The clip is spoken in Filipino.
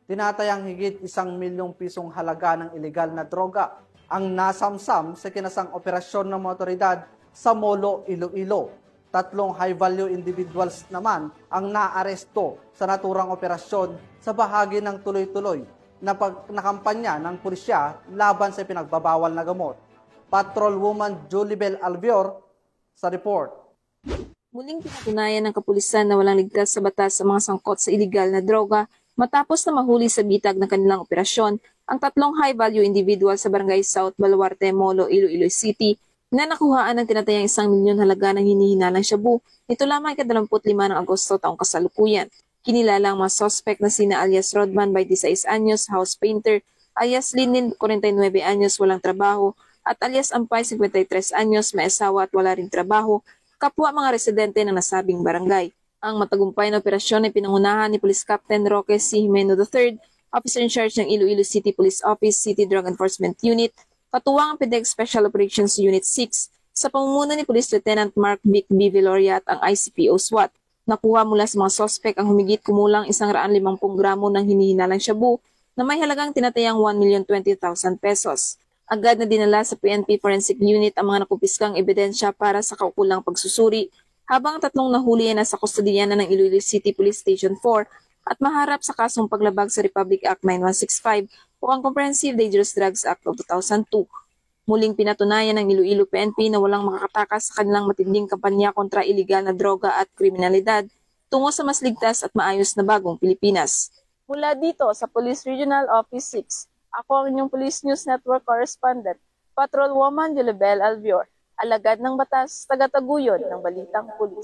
Tinatayang higit 1 milyong pisong halaga ng ilegal na droga ang nasamsam sa kinasang operasyon ng mga otoridad sa Molo, Iloilo. 3 high-value individuals naman ang naaresto sa naturang operasyon sa bahagi ng tuloy-tuloy na kampanya ng pulisya laban sa pinagbabawal na gamot. Patrolwoman Julibel Albior sa report. Muling pinatunayan ng kapulisan na walang ligtas sa batas sa mga sangkot sa ilegal na droga matapos na mahuli sa bitag ng kanilang operasyon ang 3 high-value individual sa Barangay South Baluarte, Molo, Iloilo City na nakuhaan ng tinatayang 1 milyon halaga ng hinihinalang shabu nito lamang ika-25 ng Agosto taong kasalukuyan. Kinilala ang mga suspect na sina alias Rodman, 26 anyos, house painter, alias Linin, 49 anyos, walang trabaho, at alias Ampay, 53 anyos, may asawa at wala ring trabaho, kapwa mga residente ng nasabing barangay. Ang matagumpay na operasyon ay pinangunahan ni Police Captain Roque C. Jimeno III, Officer in Charge ng Iloilo City Police Office, City Drug Enforcement Unit, katuwang ang PDEC Special Operations Unit 6, sa pamumuno ni Police Lieutenant Mark Vic B. Viloria at ang ICPO SWAT. Nakuha mula sa mga sospek ang humigit kumulang 150 gramo ng hinihinalang shabu na may halagang tinatayang 1,020,000 pesos. Agad na dinala sa PNP Forensic Unit ang mga nakupiskang ebidensya para sa kaukulang pagsusuri, habang 3 nahuli ay nasa kustodiya na ng Iloilo City Police Station 4 at maharap sa kasong paglabag sa Republic Act 9165 o ang Comprehensive Dangerous Drugs Act of 2002. Muling pinatunayan ng Iloilo PNP na walang makakatakas sa kanilang matinding kampanya kontra iligal na droga at kriminalidad tungo sa mas ligtas at maayos na bagong Pilipinas. Mula dito sa Police Regional Office 6, ako ang inyong Police News Network Correspondent, Patrolwoman Julibel Albior, alagad ng batas, taga-taguyod ng Balitang Pulis.